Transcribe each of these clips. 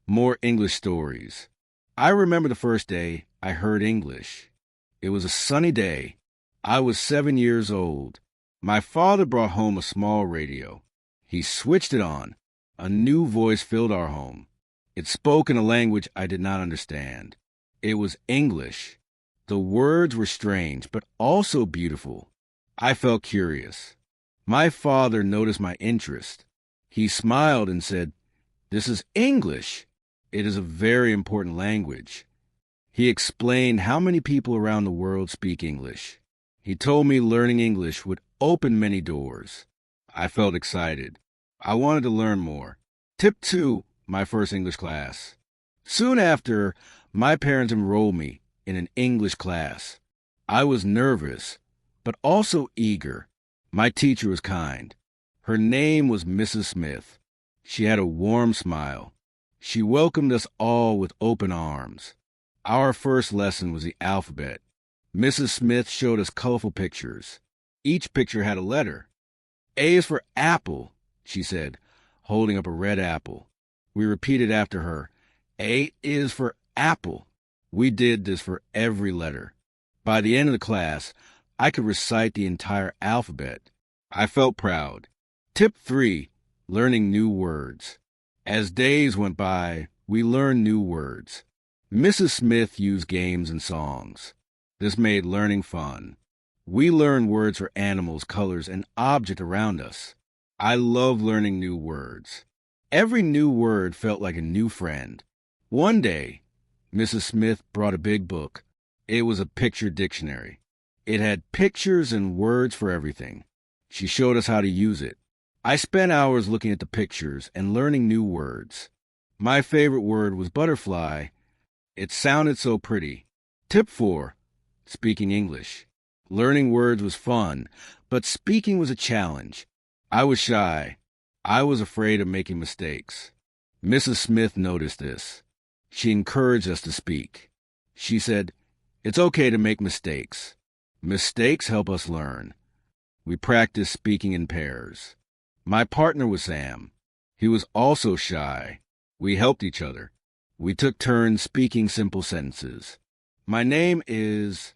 More English stories. I remember the first day I heard English. It was a sunny day. I was 7 years old. My father brought home a small radio. He switched it on. A new voice filled our home. It spoke in a language I did not understand. It was English. The words were strange, but also beautiful. I felt curious. My father noticed my interest. He smiled and said, "This is English. It is a very important language." He explained how many people around the world speak English. He told me learning English would open many doors. I felt excited. I wanted to learn more. Tip 2, my first English class. Soon after, my parents enrolled me in an English class. I was nervous, but also eager. My teacher was kind. Her name was Mrs. Smith. She had a warm smile. She welcomed us all with open arms. Our first lesson was the alphabet. Mrs. Smith showed us colorful pictures. Each picture had a letter. A is for apple, she said, holding up a red apple. We repeated after her. A is for apple. We did this for every letter. By the end of the class, I could recite the entire alphabet. I felt proud. Tip 3, learning new words. As days went by, we learned new words. Mrs. Smith used games and songs. This made learning fun. We learned words for animals, colors, and objects around us. I love learning new words. Every new word felt like a new friend. One day, Mrs. Smith brought a big book. It was a picture dictionary. It had pictures and words for everything. She showed us how to use it. I spent hours looking at the pictures and learning new words. My favorite word was butterfly. It sounded so pretty. Tip 4, speaking English. Learning words was fun, but speaking was a challenge. I was shy. I was afraid of making mistakes. Mrs. Smith noticed this. She encouraged us to speak. She said, "It's okay to make mistakes. Mistakes help us learn." We practiced speaking in pairs. My partner was Sam. He was also shy. We helped each other. We took turns speaking simple sentences. My name is...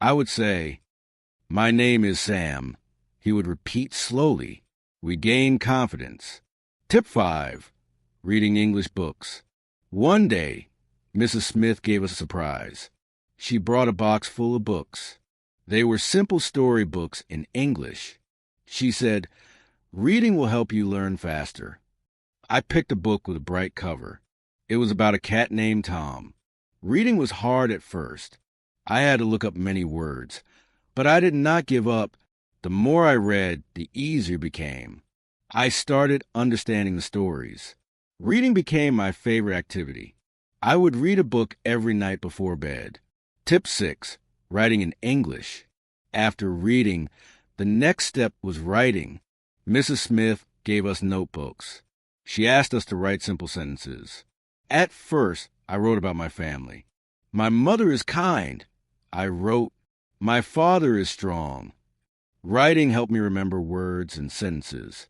I would say, "My name is Sam." He would repeat slowly. We gained confidence. Tip 5, reading English books. One day, Mrs. Smith gave us a surprise. She brought a box full of books. They were simple story books in English. She said, "Reading will help you learn faster." I picked a book with a bright cover. It was about a cat named Tom. Reading was hard at first. I had to look up many words, but I did not give up. The more I read, the easier it became. I started understanding the stories. Reading became my favorite activity. I would read a book every night before bed. Tip 6, writing in English. After reading, the next step was writing. Mrs. Smith gave us notebooks. She asked us to write simple sentences. At first, I wrote about my family. "My mother is kind." I wrote, "My father is strong." Writing helped me remember words and sentences.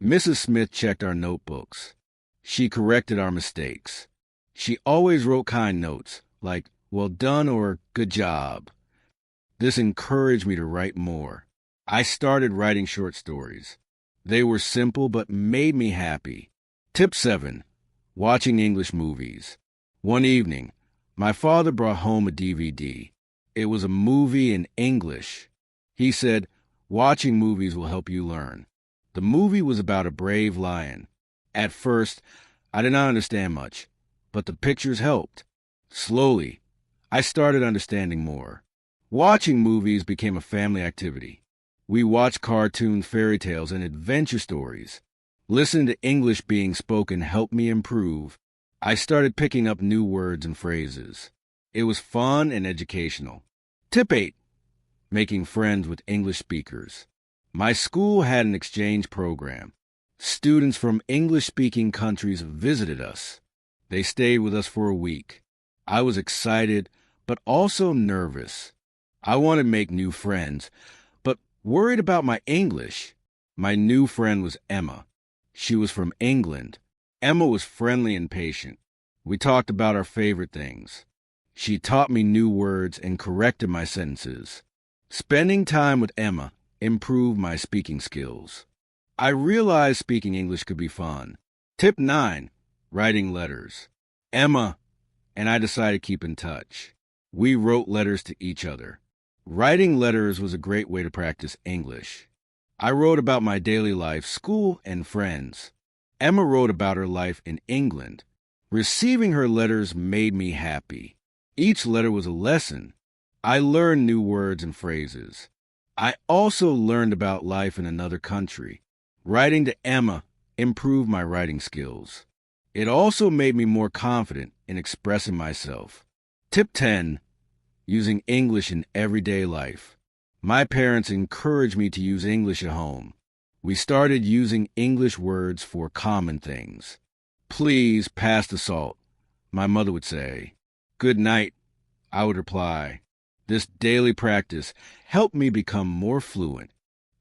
Mrs. Smith checked our notebooks. She corrected our mistakes. She always wrote kind notes, like, "Well done" or "Good job." This encouraged me to write more. I started writing short stories. They were simple but made me happy. Tip 7, watching English movies. One evening, my father brought home a DVD. It was a movie in English. He said, "Watching movies will help you learn." The movie was about a brave lion. At first, I did not understand much, but the pictures helped. Slowly, I started understanding more. Watching movies became a family activity. We watched cartoons, fairy tales, and adventure stories. Listening to English being spoken helped me improve. I started picking up new words and phrases. It was fun and educational. Tip 8, making friends with English speakers. My school had an exchange program. Students from English-speaking countries visited us. They stayed with us for a week. I was excited, but also nervous. I wanted to make new friends, but worried about my English. My new friend was Emma. She was from England. Emma was friendly and patient. We talked about our favorite things. She taught me new words and corrected my sentences. Spending time with Emma improved my speaking skills. I realized speaking English could be fun. Tip 9. Writing letters. Emma and I decided to keep in touch. We wrote letters to each other. Writing letters was a great way to practice English. I wrote about my daily life, school, and friends. Emma wrote about her life in England. Receiving her letters made me happy. Each letter was a lesson. I learned new words and phrases. I also learned about life in another country. Writing to Emma improved my writing skills. It also made me more confident in expressing myself. Tip 10. Using English in everyday life. My parents encouraged me to use English at home. We started using English words for common things. Please pass the salt, my mother would say. Good night, I would reply. This daily practice helped me become more fluent.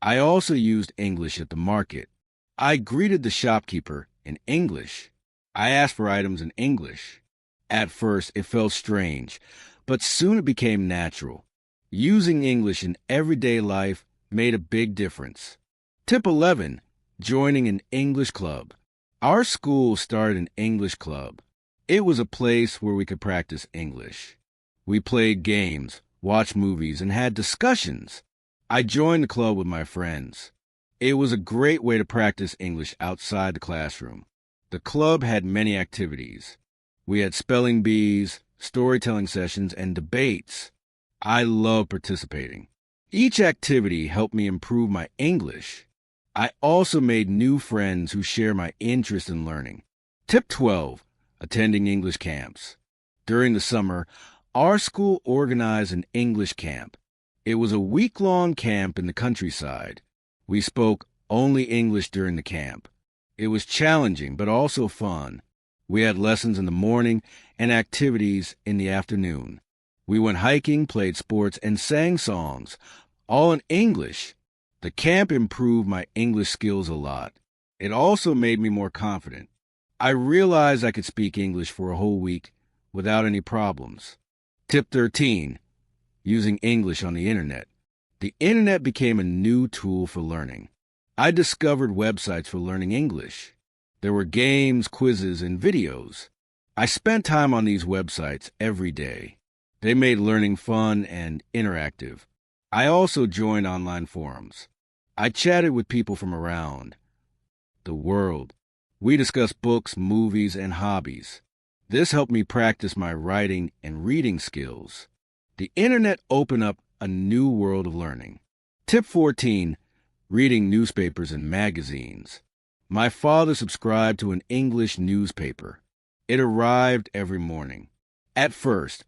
I also used English at the market. I greeted the shopkeeper in English. I asked for items in English. At first, it felt strange, but soon it became natural. Using English in everyday life made a big difference. Tip 11. Joining an English club. Our school started an English club. It was a place where we could practice English. We played games, watched movies, and had discussions. I joined the club with my friends. It was a great way to practice English outside the classroom. The club had many activities. We had spelling bees, storytelling sessions, and debates. I loved participating. Each activity helped me improve my English. I also made new friends who share my interest in learning. Tip 12. Attending English camps. During the summer, our school organized an English camp. It was a week-long camp in the countryside. We spoke only English during the camp. It was challenging, but also fun. We had lessons in the morning and activities in the afternoon. We went hiking, played sports, and sang songs, all in English. The camp improved my English skills a lot. It also made me more confident. I realized I could speak English for a whole week without any problems. Tip 13. Using English on the internet. The internet became a new tool for learning. I discovered websites for learning English. There were games, quizzes, and videos. I spent time on these websites every day. They made learning fun and interactive. I also joined online forums. I chatted with people from around the world. We discussed books, movies, and hobbies. This helped me practice my writing and reading skills. The internet opened up a new world of learning. Tip 14. Reading newspapers and magazines. My father subscribed to an English newspaper. It arrived every morning. At first,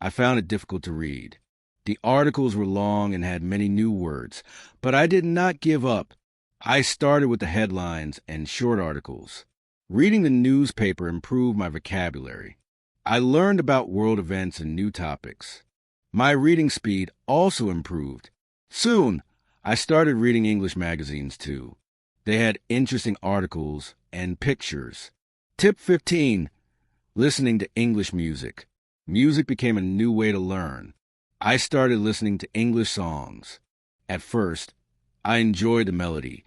I found it difficult to read. The articles were long and had many new words, but I did not give up. I started with the headlines and short articles. Reading the newspaper improved my vocabulary. I learned about world events and new topics. My reading speed also improved. Soon, I started reading English magazines too. They had interesting articles and pictures. Tip 15. Listening to English music. Music became a new way to learn. I started listening to English songs. At first, I enjoyed the melody,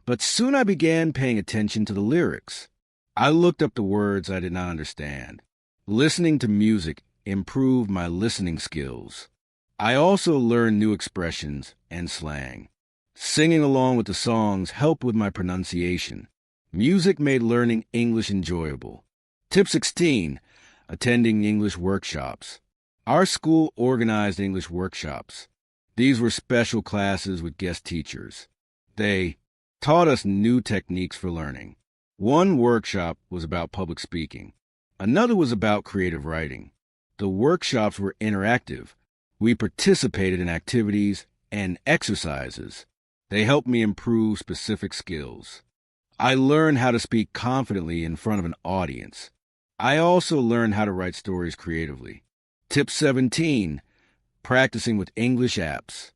but soon I began paying attention to the lyrics. I looked up the words I did not understand. Listening to music improved my listening skills. I also learned new expressions and slang. Singing along with the songs helped with my pronunciation. Music made learning English enjoyable. Tip 16. Attending English workshops. Our school organized English workshops. These were special classes with guest teachers. They taught us new techniques for learning. One workshop was about public speaking. Another was about creative writing. The workshops were interactive. We participated in activities and exercises. They helped me improve specific skills. I learned how to speak confidently in front of an audience. I also learned how to write stories creatively. Tip 17. Practicing with English apps.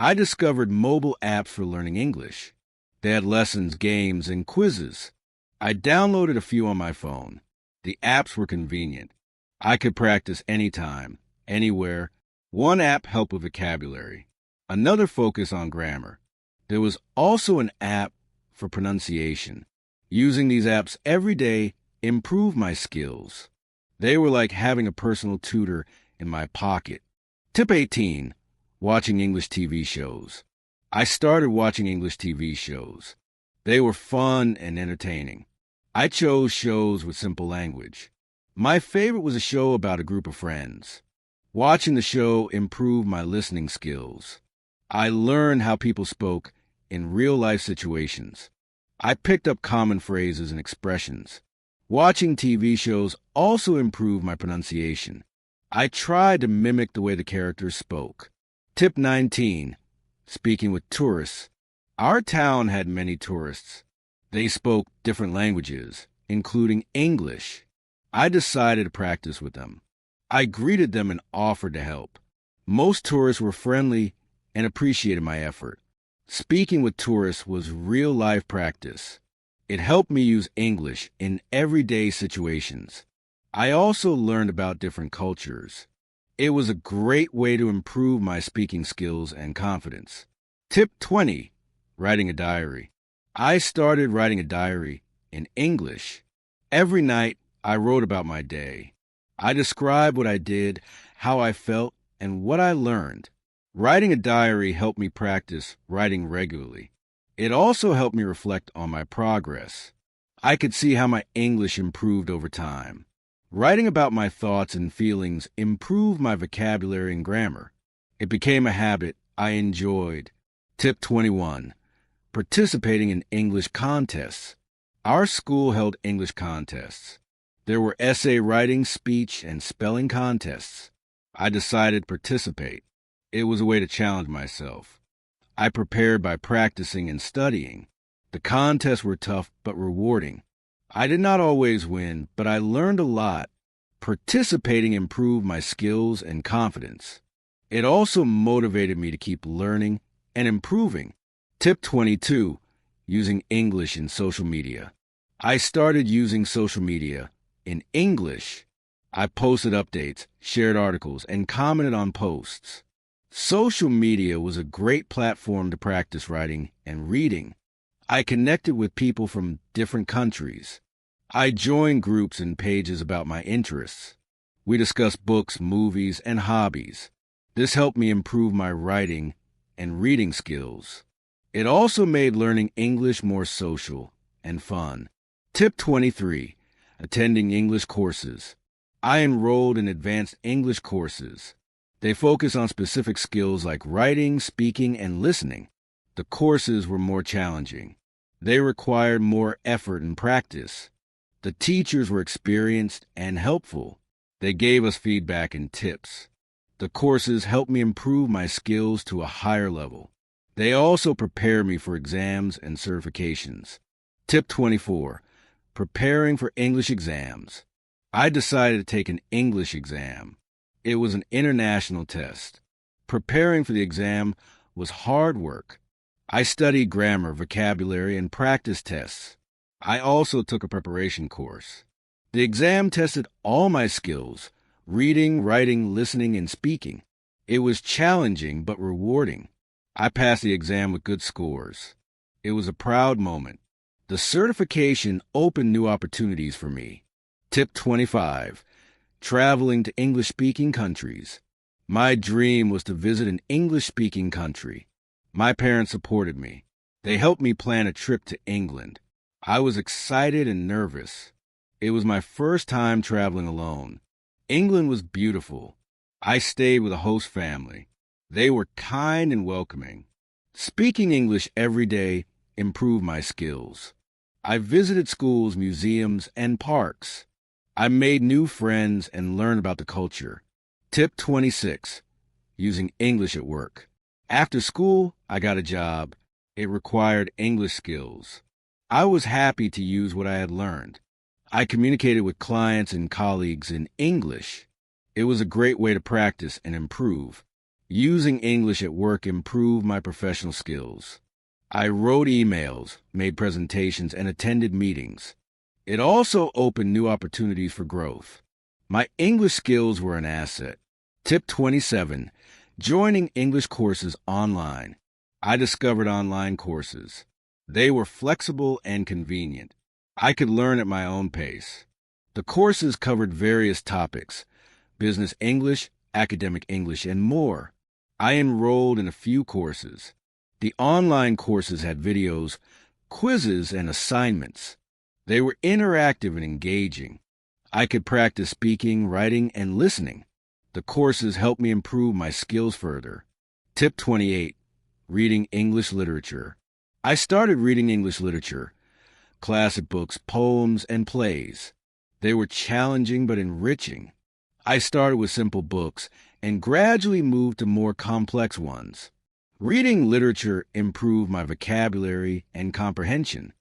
I discovered mobile apps for learning English. They had lessons, games, and quizzes. I downloaded a few on my phone. The apps were convenient. I could practice anytime, anywhere. One app helped with vocabulary, another focused on grammar. There was also an app for pronunciation. Using these apps every day improved my skills. They were like having a personal tutor in my pocket. Tip 18. Watching English TV shows. I started watching English TV shows. They were fun and entertaining. I chose shows with simple language. My favorite was a show about a group of friends. Watching the show improved my listening skills. I learned how people spoke in real-life situations. I picked up common phrases and expressions. Watching TV shows also improved my pronunciation. I tried to mimic the way the characters spoke. Tip 19. Speaking with tourists. Our town had many tourists. They spoke different languages, including English. I decided to practice with them. I greeted them and offered to help. Most tourists were friendly and appreciated my effort. Speaking with tourists was real-life practice. It helped me use English in everyday situations. I also learned about different cultures. It was a great way to improve my speaking skills and confidence. Tip 20. Writing a diary. I started writing a diary in English. Every night, I wrote about my day. I described what I did, how I felt, and what I learned. Writing a diary helped me practice writing regularly. It also helped me reflect on my progress. I could see how my English improved over time. Writing about my thoughts and feelings improved my vocabulary and grammar. It became a habit I enjoyed. Tip 21. Participating in English contests. Our school held English contests. There were essay writing, speech, and spelling contests. I decided to participate. It was a way to challenge myself. I prepared by practicing and studying. The contests were tough but rewarding. I did not always win, but I learned a lot. Participating improved my skills and confidence. It also motivated me to keep learning and improving. Tip 22. Using English in social media. I started using social media in English. I posted updates, shared articles, and commented on posts. Social media was a great platform to practice writing and reading. I connected with people from different countries. I joined groups and pages about my interests. We discussed books, movies, and hobbies. This helped me improve my writing and reading skills. It also made learning English more social and fun. Tip 23. Attending English courses. I enrolled in advanced English courses. They focus on specific skills like writing, speaking, and listening. The courses were more challenging. They required more effort and practice. The teachers were experienced and helpful. They gave us feedback and tips. The courses helped me improve my skills to a higher level. They also prepared me for exams and certifications. Tip 24. Preparing for English exams. I decided to take an English exam. It was an international test. Preparing for the exam was hard work. I studied grammar, vocabulary, and practice tests. I also took a preparation course. The exam tested all my skills: reading, writing, listening, and speaking. It was challenging but rewarding. I passed the exam with good scores. It was a proud moment. The certification opened new opportunities for me. Tip 25. Traveling to English-speaking countries. My dream was to visit an English-speaking country. My parents supported me. They helped me plan a trip to England. I was excited and nervous. It was my first time traveling alone. England was beautiful. I stayed with a host family. They were kind and welcoming. Speaking English every day improved my skills. I visited schools, museums, and parks. I made new friends and learned about the culture. Tip 26. Using English at work. After school, I got a job. It required English skills. I was happy to use what I had learned. I communicated with clients and colleagues in English. It was a great way to practice and improve. Using English at work improved my professional skills. I wrote emails, made presentations, and attended meetings. It also opened new opportunities for growth. My English skills were an asset. Tip 27. Joining English courses online. I discovered online courses. They were flexible and convenient. I could learn at my own pace. The courses covered various topics: business English, academic English, and more. I enrolled in a few courses. The online courses had videos, quizzes, and assignments. They were interactive and engaging. I could practice speaking, writing, and listening. The courses helped me improve my skills further. Tip 28. Reading English literature. I started reading English literature, classic books, poems, and plays. They were challenging but enriching. I started with simple books and gradually moved to more complex ones. Reading literature improved my vocabulary and comprehension.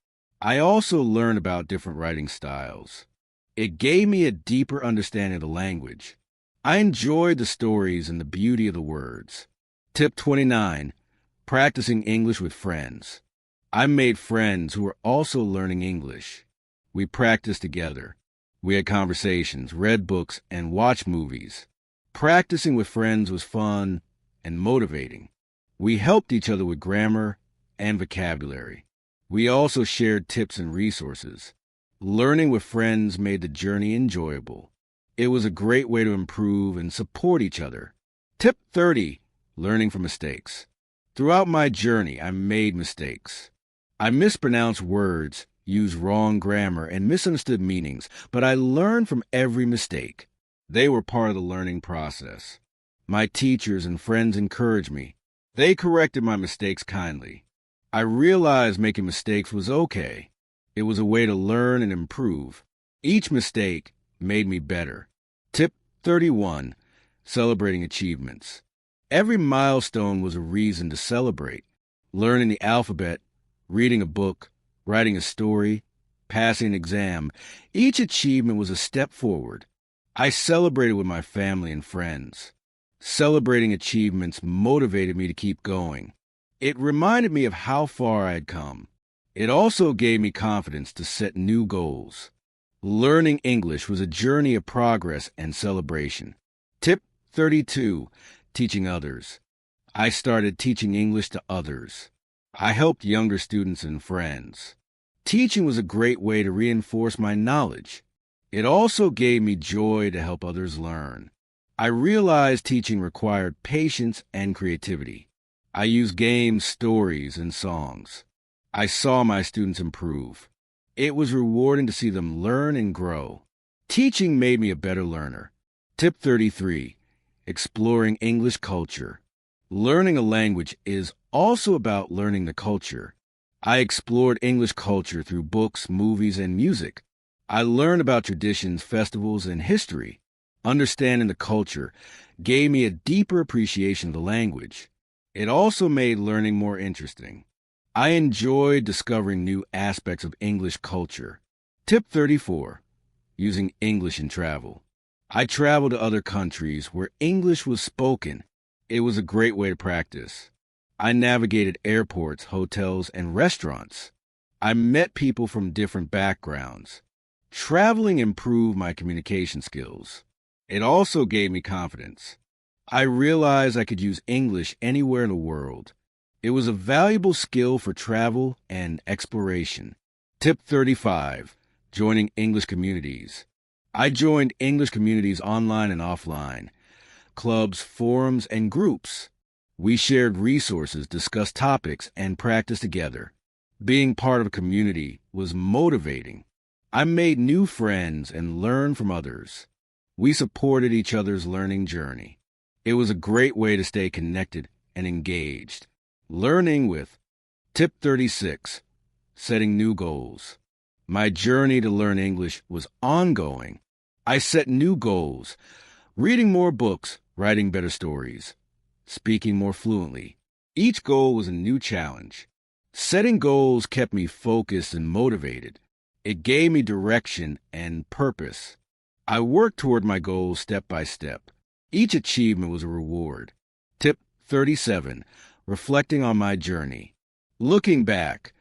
I also learned about different writing styles. It gave me a deeper understanding of the language. I enjoyed the stories and the beauty of the words. Tip 29. Practicing English with friends. I made friends who were also learning English. We practiced together. We had conversations, read books, and watched movies. Practicing with friends was fun and motivating. We helped each other with grammar and vocabulary. We also shared tips and resources. Learning with friends made the journey enjoyable. It was a great way to improve and support each other. Tip 30. Learning from mistakes. Throughout my journey, I made mistakes. I mispronounced words, used wrong grammar, and misunderstood meanings, but I learned from every mistake. They were part of the learning process. My teachers and friends encouraged me. They corrected my mistakes kindly. I realized making mistakes was okay. It was a way to learn and improve. Each mistake made me better. Tip 31. Celebrating achievements. Every milestone was a reason to celebrate. Learning the alphabet, reading a book, writing a story, passing an exam. Each achievement was a step forward. I celebrated with my family and friends. Celebrating achievements motivated me to keep going. It reminded me of how far I had come. It also gave me confidence to set new goals. Learning English was a journey of progress and celebration. Tip 32. Teaching others. I started teaching English to others. I helped younger students and friends. Teaching was a great way to reinforce my knowledge. It also gave me joy to help others learn. I realized teaching required patience and creativity. I used games, stories, and songs. I saw my students improve. It was rewarding to see them learn and grow. Teaching made me a better learner. Tip 33. Exploring English culture. Learning a language is also about learning the culture. I explored English culture through books, movies, and music. I learned about traditions, festivals, and history. Understanding the culture gave me a deeper appreciation of the language. It also made learning more interesting. I enjoyed discovering new aspects of English culture. Tip 34. Using English in travel. I traveled to other countries where English was spoken. It was a great way to practice. I navigated airports, hotels, and restaurants. I met people from different backgrounds. Traveling improved my communication skills. It also gave me confidence. I realized I could use English anywhere in the world. It was a valuable skill for travel and exploration. Tip 35. Joining English communities. I joined English communities online and offline, clubs, forums, and groups. We shared resources, discussed topics, and practiced together. Being part of a community was motivating. I made new friends and learned from others. We supported each other's learning journey. It was a great way to stay connected and engaged. Learning with. Tip 36. Setting new goals. My journey to learn English was ongoing. I set new goals: reading more books, writing better stories, speaking more fluently. Each goal was a new challenge. Setting goals kept me focused and motivated. It gave me direction and purpose. I worked toward my goals step by step. Each achievement was a reward. Tip 37. Reflecting on my journey. Looking back,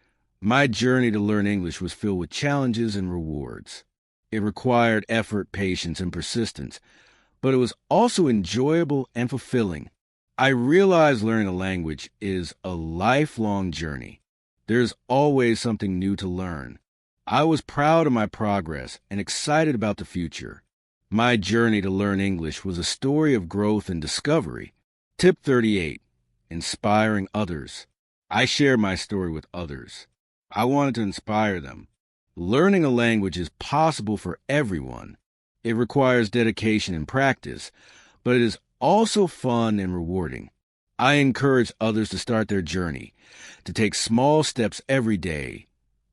My journey to learn English was filled with challenges and rewards. It required effort, patience, and persistence, but it was also enjoyable and fulfilling. I realized learning a language is a lifelong journey. There's always something new to learn. I was proud of my progress and excited about the future. My journey to learn English was a story of growth and discovery. Tip 38. Inspiring others. I share my story with others. I wanted to inspire them. Learning a language is possible for everyone. It requires dedication and practice, but it is also fun and rewarding. I encourage others to start their journey, to take small steps every day,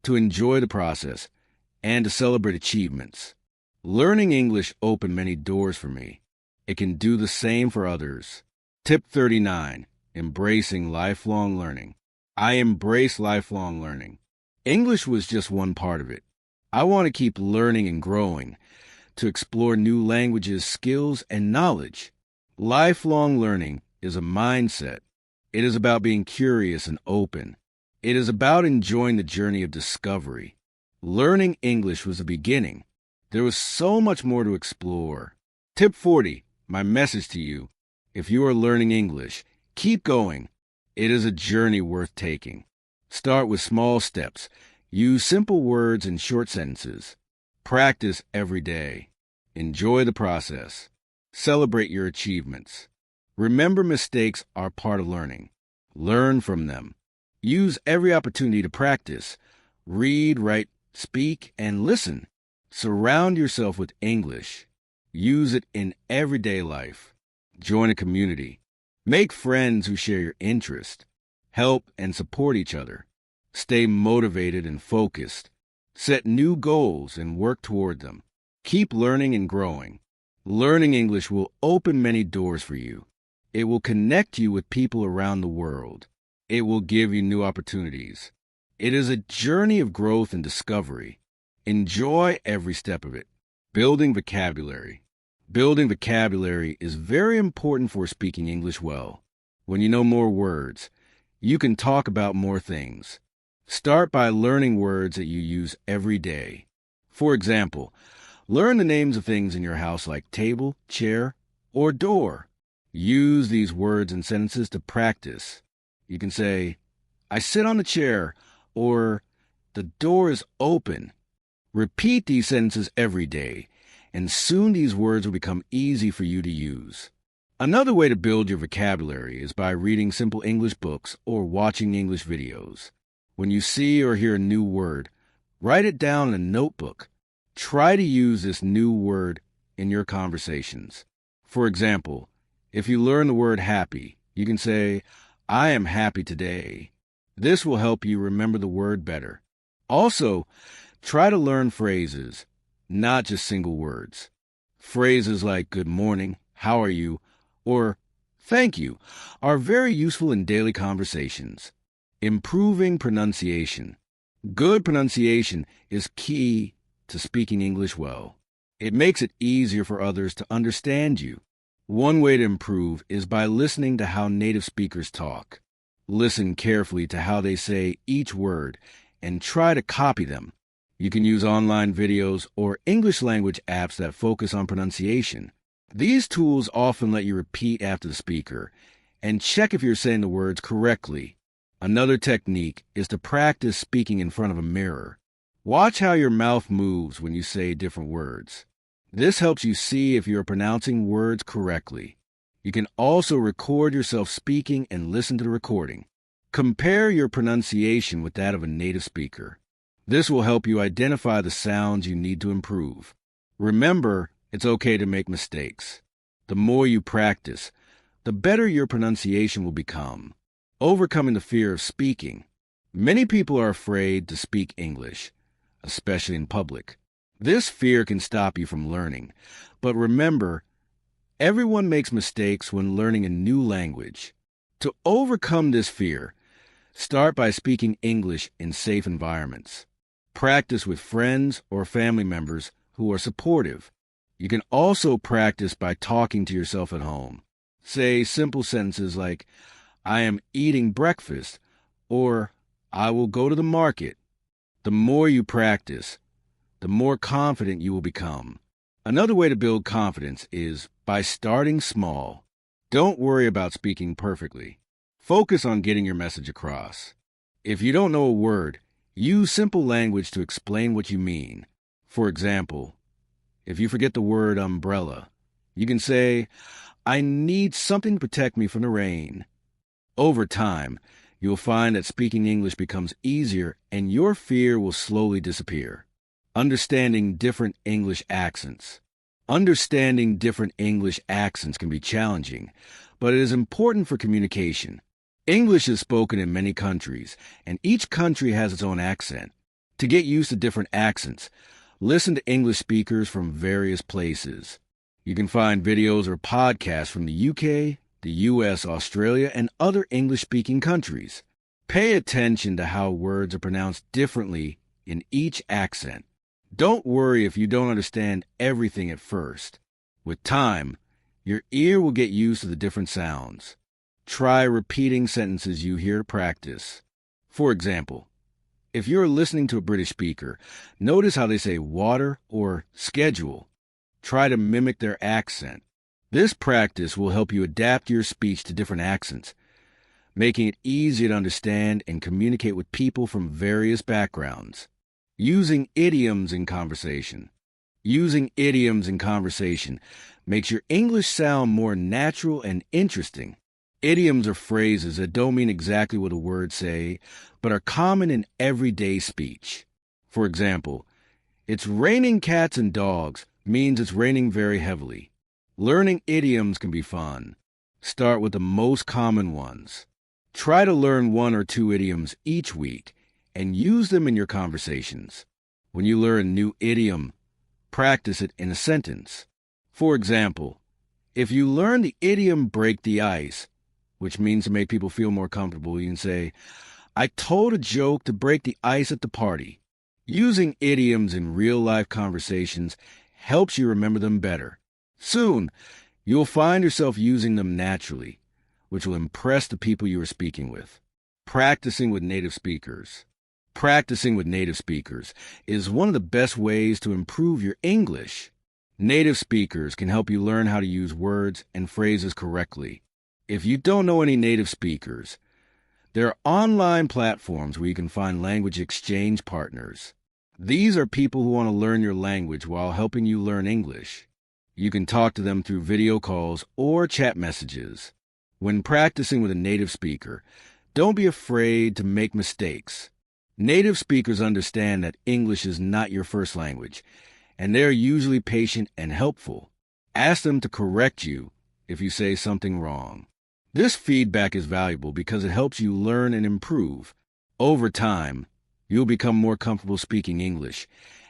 to enjoy the process, and to celebrate achievements. Learning English opened many doors for me. It can do the same for others. Tip 39. Embracing lifelong learning. I embrace lifelong learning. English was just one part of it. I want to keep learning and growing, to explore new languages, skills, and knowledge. Lifelong learning is a mindset. It is about being curious and open. It is about enjoying the journey of discovery. Learning English was the beginning. There was so much more to explore. Tip 40, my message to you. If you are learning English, keep going. It is a journey worth taking. Start with small steps. Use simple words and short sentences. Practice every day. Enjoy the process. Celebrate your achievements. Remember, mistakes are part of learning. Learn from them. Use every opportunity to practice. Read, write, speak, and listen. Surround yourself with English. Use it in everyday life. Join a community. Make friends who share your interest. Help and support each other. Stay motivated and focused. Set new goals and work toward them. Keep learning and growing. Learning English will open many doors for you. It will connect you with people around the world. It will give you new opportunities. It is a journey of growth and discovery. Enjoy every step of it. Building vocabulary. Building vocabulary is very important for speaking English well. When you know more words, you can talk about more things. Start by learning words that you use every day. For example, learn the names of things in your house like table, chair, or door. Use these words and sentences to practice. You can say, I sit on the chair, or the door is open. Repeat these sentences every day, and soon these words will become easy for you to use. Another way to build your vocabulary is by reading simple English books or watching English videos. When you see or hear a new word, write it down in a notebook. Try to use this new word in your conversations. For example, if you learn the word happy, you can say, I am happy today. This will help you remember the word better. Also, try to learn phrases, not just single words. Phrases like good morning, how are you, or thank you are very useful in daily conversations. Improving pronunciation. Good pronunciation is key to speaking English well. It makes it easier for others to understand you. One way to improve is by listening to how native speakers talk. Listen carefully to how they say each word and try to copy them. You can use online videos or English language apps that focus on pronunciation. These tools often let you repeat after the speaker and check if you're saying the words correctly. Another technique is to practice speaking in front of a mirror. Watch how your mouth moves when you say different words. This helps you see if you're pronouncing words correctly. You can also record yourself speaking and listen to the recording. Compare your pronunciation with that of a native speaker. This will help you identify the sounds you need to improve. Remember, it's okay to make mistakes. The more you practice, the better your pronunciation will become. Overcoming the fear of speaking. Many people are afraid to speak English, especially in public. This fear can stop you from learning. But remember, everyone makes mistakes when learning a new language. To overcome this fear, start by speaking English in safe environments. Practice with friends or family members who are supportive. You can also practice by talking to yourself at home. Say simple sentences like, I am eating breakfast, or I will go to the market. The more you practice, the more confident you will become. Another way to build confidence is by starting small. Don't worry about speaking perfectly. Focus on getting your message across. If you don't know a word, use simple language to explain what you mean. For example, if you forget the word umbrella, you can say, "I need something to protect me from the rain." Over time, you'll find that speaking English becomes easier and your fear will slowly disappear. Understanding different English accents. Understanding different English accents can be challenging, but it is important for communication. English is spoken in many countries, and each country has its own accent. To get used to different accents, listen to English speakers from various places. You can find videos or podcasts from the UK, the US, Australia, and other English-speaking countries. Pay attention to how words are pronounced differently in each accent. Don't worry if you don't understand everything at first. With time, your ear will get used to the different sounds. Try repeating sentences you hear to practice. For example, if you're listening to a British speaker, notice how they say water or schedule. Try to mimic their accent. This practice will help you adapt your speech to different accents, making it easier to understand and communicate with people from various backgrounds. Using idioms in conversation. Using idioms in conversation makes your English sound more natural and interesting. Idioms are phrases that don't mean exactly what the words say, but are common in everyday speech. For example, "It's raining cats and dogs" means it's raining very heavily. Learning idioms can be fun. Start with the most common ones. Try to learn 1 or 2 idioms each week and use them in your conversations. When you learn a new idiom, practice it in a sentence. For example, if you learn the idiom "break the ice," which means to make people feel more comfortable, you can say, "I told a joke to break the ice at the party." Using idioms in real-life conversations helps you remember them better. Soon, you'll find yourself using them naturally, which will impress the people you are speaking with. Practicing with native speakers. Practicing with native speakers is one of the best ways to improve your English. Native speakers can help you learn how to use words and phrases correctly. If you don't know any native speakers, there are online platforms where you can find language exchange partners. These are people who want to learn your language while helping you learn English. You can talk to them through video calls or chat messages. When practicing with a native speaker, don't be afraid to make mistakes. Native speakers understand that English is not your first language, and they're usually patient and helpful. Ask them to correct you if you say something wrong. This feedback is valuable because it helps you learn and improve. Over time, you'll become more comfortable speaking English,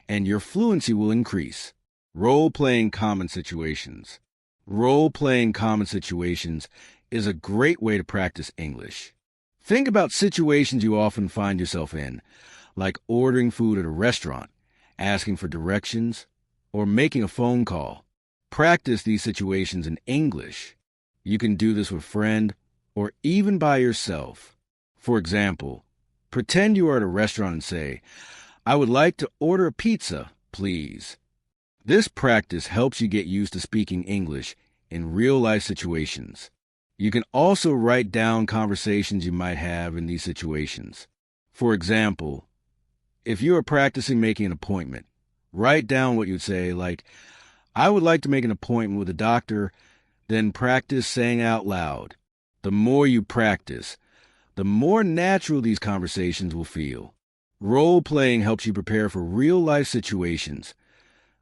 and your fluency will increase. Role-playing common situations. Role-playing common situations is a great way to practice English. Think about situations you often find yourself in, like ordering food at a restaurant, asking for directions, or making a phone call. Practice these situations in English. You can do this with a friend or even by yourself. For example, pretend you are at a restaurant and say, "I would like to order a pizza, please." This practice helps you get used to speaking English in real-life situations. You can also write down conversations you might have in these situations. For example, if you are practicing making an appointment, write down what you'd say, like, "I would like to make an appointment with a doctor," then practice saying out loud. The more you practice, the more natural these conversations will feel. Role-playing helps you prepare for real-life situations,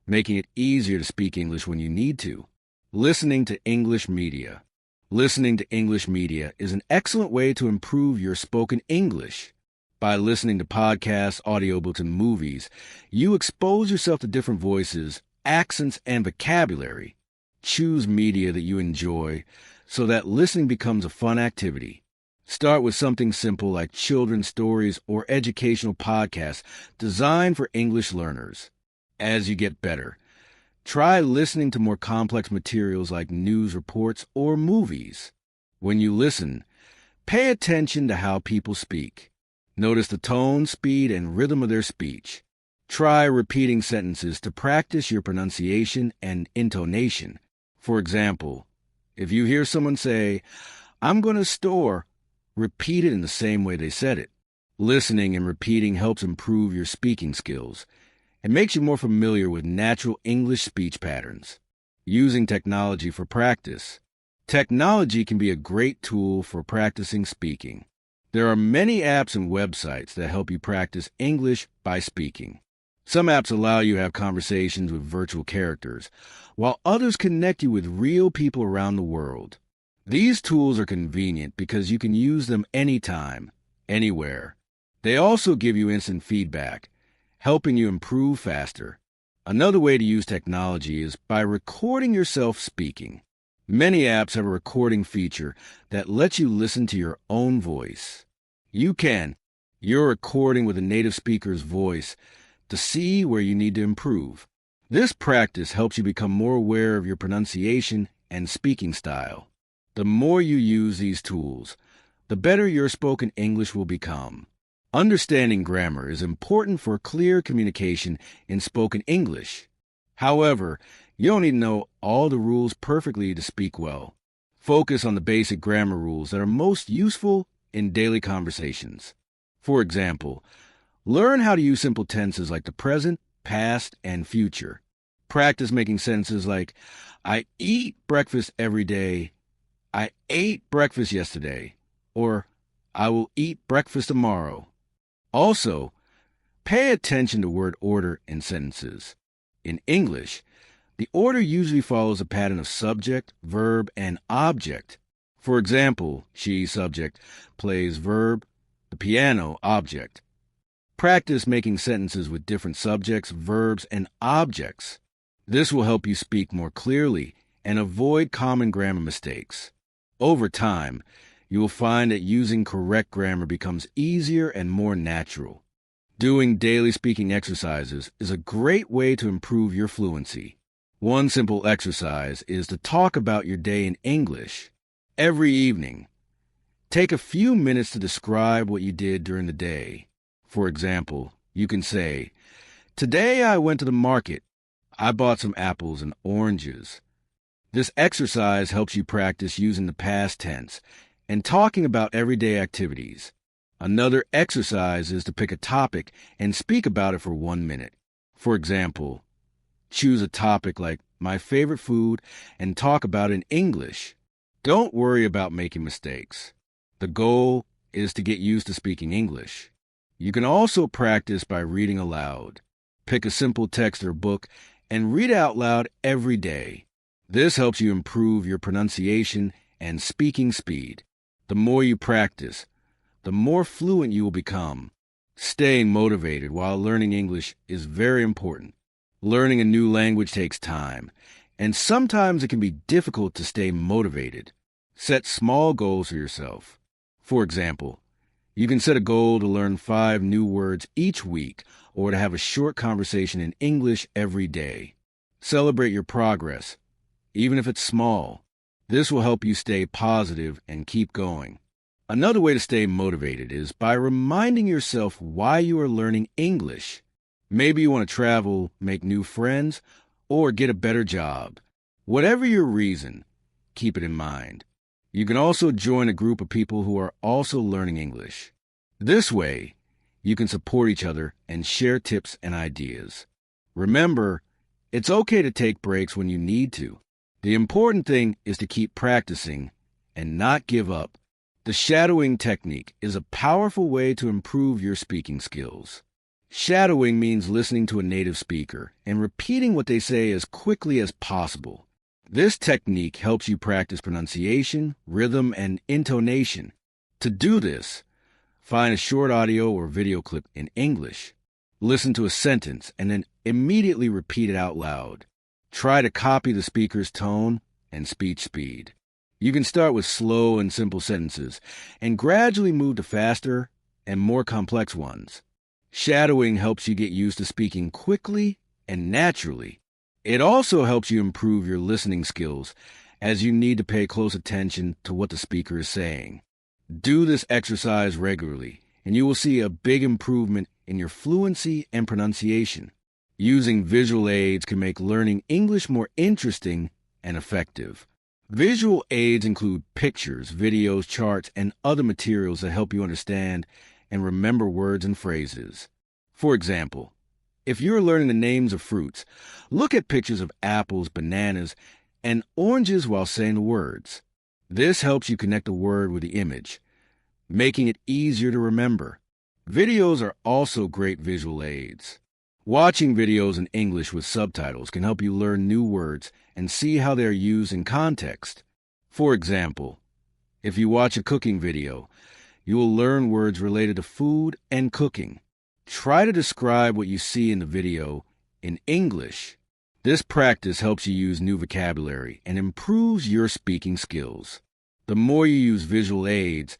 making it easier to speak English when you need to. Listening to English media. Listening to English media is an excellent way to improve your spoken English. By listening to podcasts, audiobooks, and movies, you expose yourself to different voices, accents, and vocabulary. Choose media that you enjoy so that listening becomes a fun activity. Start with something simple like children's stories or educational podcasts designed for English learners. As you get better, try listening to more complex materials like news reports or movies. When you listen, pay attention to how people speak. Notice the tone, speed, and rhythm of their speech. Try repeating sentences to practice your pronunciation and intonation. For example, if you hear someone say, "I'm going to store," repeat it in the same way they said it. Listening and repeating helps improve your speaking skills. It makes you more familiar with natural English speech patterns. Using technology for practice. Technology can be a great tool for practicing speaking. There are many apps and websites that help you practice English by speaking. Some apps allow you to have conversations with virtual characters, while others connect you with real people around the world. These tools are convenient because you can use them anytime, anywhere. They also give you instant feedback, helping you improve faster. Another way to use technology is by recording yourself speaking. Many apps have a recording feature that lets you listen to your own voice. You're recording with a native speaker's voice to see where you need to improve. This practice helps you become more aware of your pronunciation and speaking style. The more you use these tools, the better your spoken English will become. Understanding grammar is important for clear communication in spoken English. However, you don't need to know all the rules perfectly to speak well. Focus on the basic grammar rules that are most useful in daily conversations. For example, learn how to use simple tenses like the present, past, and future. Practice making sentences like, "I eat breakfast every day," "I ate breakfast yesterday," or "I will eat breakfast tomorrow." Also, pay attention to word order in sentences. In English, the order usually follows a pattern of subject, verb, and object. For example, she, subject, plays, verb, the piano, object. Practice making sentences with different subjects, verbs, and objects. This will help you speak more clearly and avoid common grammar mistakes. Over time, you will find that using correct grammar becomes easier and more natural. Doing daily speaking exercises is a great way to improve your fluency. One simple exercise is to talk about your day in English. Every evening, take a few minutes to describe what you did during the day. For example, you can say, "Today I went to the market. I bought some apples and oranges." This exercise helps you practice using the past tense and talking about everyday activities. Another exercise is to pick a topic and speak about it for 1 minute. For example, choose a topic like my favorite food and talk about it in English. Don't worry about making mistakes. The goal is to get used to speaking English. You can also practice by reading aloud. Pick a simple text or book and read out loud every day. This helps you improve your pronunciation and speaking speed. The more you practice, the more fluent you will become. Staying motivated while learning English is very important. Learning a new language takes time, and sometimes it can be difficult to stay motivated. Set small goals for yourself. For example, you can set a goal to learn 5 new words each week or to have a short conversation in English every day. Celebrate your progress, even if it's small. This will help you stay positive and keep going. Another way to stay motivated is by reminding yourself why you are learning English. Maybe you want to travel, make new friends, or get a better job. Whatever your reason, keep it in mind. You can also join a group of people who are also learning English. This way, you can support each other and share tips and ideas. Remember, it's okay to take breaks when you need to. The important thing is to keep practicing and not give up. The shadowing technique is a powerful way to improve your speaking skills. Shadowing means listening to a native speaker and repeating what they say as quickly as possible. This technique helps you practice pronunciation, rhythm, and intonation. To do this, find a short audio or video clip in English. Listen to a sentence and then immediately repeat it out loud. Try to copy the speaker's tone and speech speed. You can start with slow and simple sentences and gradually move to faster and more complex ones. Shadowing helps you get used to speaking quickly and naturally. It also helps you improve your listening skills as you need to pay close attention to what the speaker is saying. Do this exercise regularly, and you will see a big improvement in your fluency and pronunciation. Using visual aids can make learning English more interesting and effective. Visual aids include pictures, videos, charts, and other materials that help you understand and remember words and phrases. For example, if you're learning the names of fruits, look at pictures of apples, bananas, and oranges while saying the words. This helps you connect a word with the image, making it easier to remember. Videos are also great visual aids. Watching videos in English with subtitles can help you learn new words and see how they are used in context. For example, if you watch a cooking video, you will learn words related to food and cooking. Try to describe what you see in the video in English. This practice helps you use new vocabulary and improves your speaking skills. The more you use visual aids,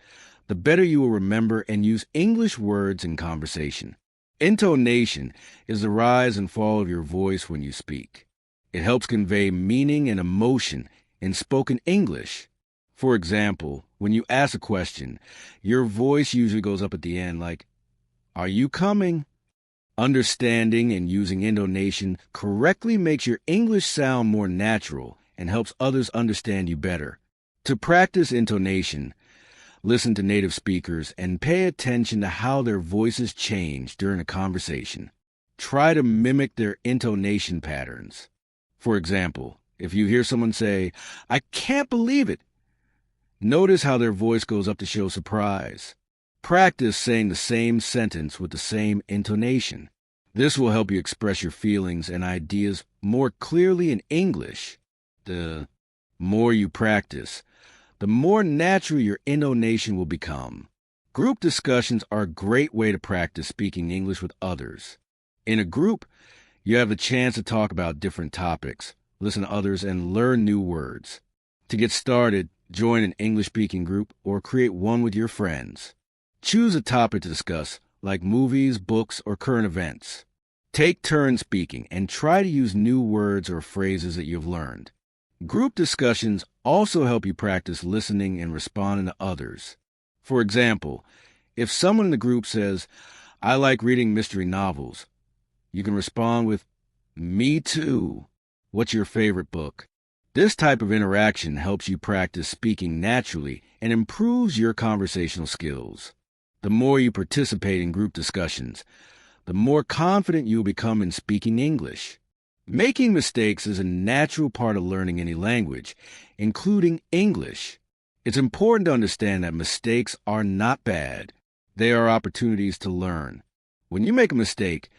the better you will remember and use English words in conversation. Intonation is the rise and fall of your voice when you speak. It helps convey meaning and emotion in spoken English. For example, when you ask a question, your voice usually goes up at the end like, "Are you coming?" Understanding and using intonation correctly makes your English sound more natural and helps others understand you better. To practice intonation, listen to native speakers and pay attention to how their voices change during a conversation. Try to mimic their intonation patterns. For example, if you hear someone say, "I can't believe it," notice how their voice goes up to show surprise. Practice saying the same sentence with the same intonation. This will help you express your feelings and ideas more clearly in English. The more you practice, the more natural your intonation will become. Group discussions are a great way to practice speaking English with others. In a group, you have the chance to talk about different topics, listen to others, and learn new words. To get started, join an English-speaking group or create one with your friends. Choose a topic to discuss, like movies, books, or current events. Take turns speaking and try to use new words or phrases that you've learned. Group discussions also help you practice listening and responding to others. For example, if someone in the group says, "I like reading mystery novels," you can respond with, "Me too. What's your favorite book?" This type of interaction helps you practice speaking naturally and improves your conversational skills. The more you participate in group discussions, the more confident you will become in speaking English. Making mistakes is a natural part of learning any language, including English. It's important to understand that mistakes are not bad. They are opportunities to learn. When you make a mistake,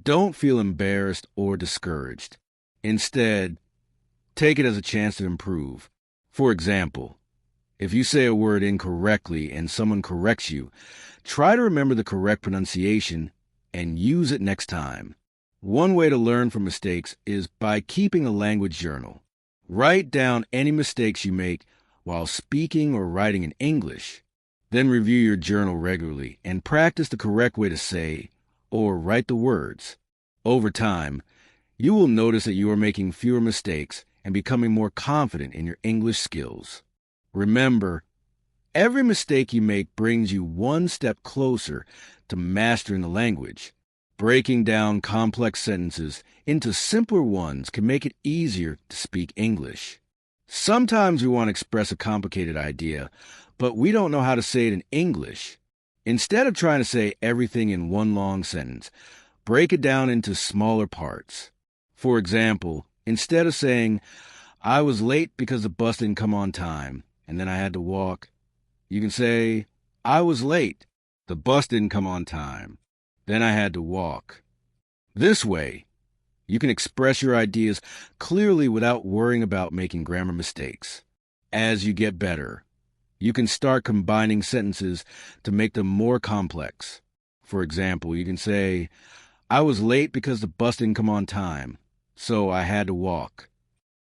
don't feel embarrassed or discouraged. Instead, take it as a chance to improve. For example, if you say a word incorrectly and someone corrects you, try to remember the correct pronunciation and use it next time. One way to learn from mistakes is by keeping a language journal. Write down any mistakes you make while speaking or writing in English. Then review your journal regularly and practice the correct way to say or write the words. Over time, you will notice that you are making fewer mistakes and becoming more confident in your English skills. Remember, every mistake you make brings you one step closer to mastering the language. Breaking down complex sentences into simpler ones can make it easier to speak English. Sometimes we want to express a complicated idea, but we don't know how to say it in English. Instead of trying to say everything in one long sentence, break it down into smaller parts. For example, instead of saying, "I was late because the bus didn't come on time, and then I had to walk," you can say, "I was late. The bus didn't come on time. Then I had to walk." This way, you can express your ideas clearly without worrying about making grammar mistakes. As you get better, you can start combining sentences to make them more complex. For example, you can say, "I was late because the bus didn't come on time, so I had to walk."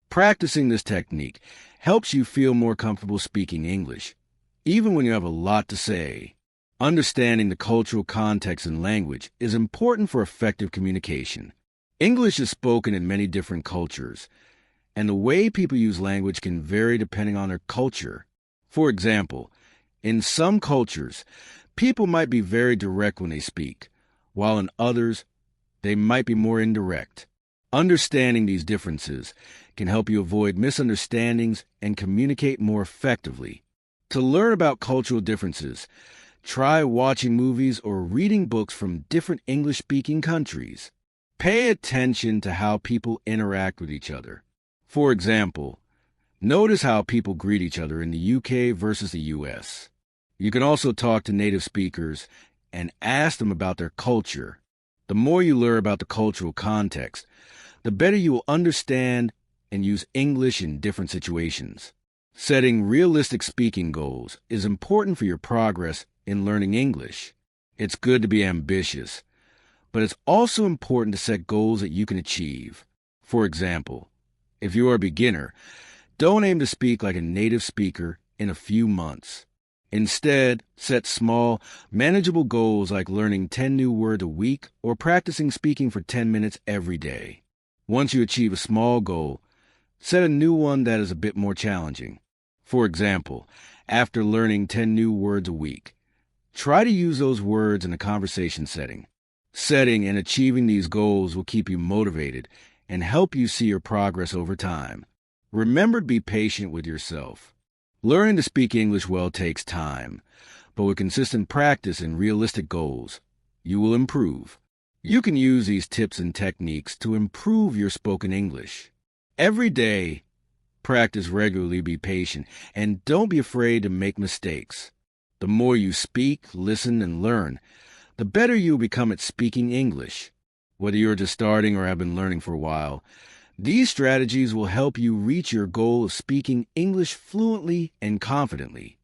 Practicing this technique helps you feel more comfortable speaking English, even when you have a lot to say. Understanding the cultural context and language is important for effective communication. English is spoken in many different cultures, and the way people use language can vary depending on their culture. For example, in some cultures, People might be very direct when they speak, while in others, they might be more indirect. Understanding these differences can help you avoid misunderstandings and communicate more effectively. To learn about cultural differences, try watching movies or reading books from different English-speaking countries. Pay attention to how people interact with each other. For example, notice how people greet each other in the UK versus the US. You can also talk to native speakers and ask them about their culture. The more you learn about the cultural context, the better you will understand and use English in different situations. Setting realistic speaking goals is important for your progress in learning English. It's good to be ambitious, but it's also important to set goals that you can achieve. For example, if you are a beginner, don't aim to speak like a native speaker in a few months. Instead, set small, manageable goals like learning 10 new words a week or practicing speaking for 10 minutes every day. Once you achieve a small goal, set a new one that is a bit more challenging. For example, after learning 10 new words a week, try to use those words in a conversation setting. Setting and achieving these goals will keep you motivated and help you see your progress over time. Remember to be patient with yourself. Learning to speak English well takes time, but with consistent practice and realistic goals, you will improve. You can use these tips and techniques to improve your spoken English. Every day, practice regularly, be patient, and don't be afraid to make mistakes. The more you speak, listen, and learn, the better you will become at speaking English. Whether you're just starting or have been learning for a while, these strategies will help you reach your goal of speaking English fluently and confidently.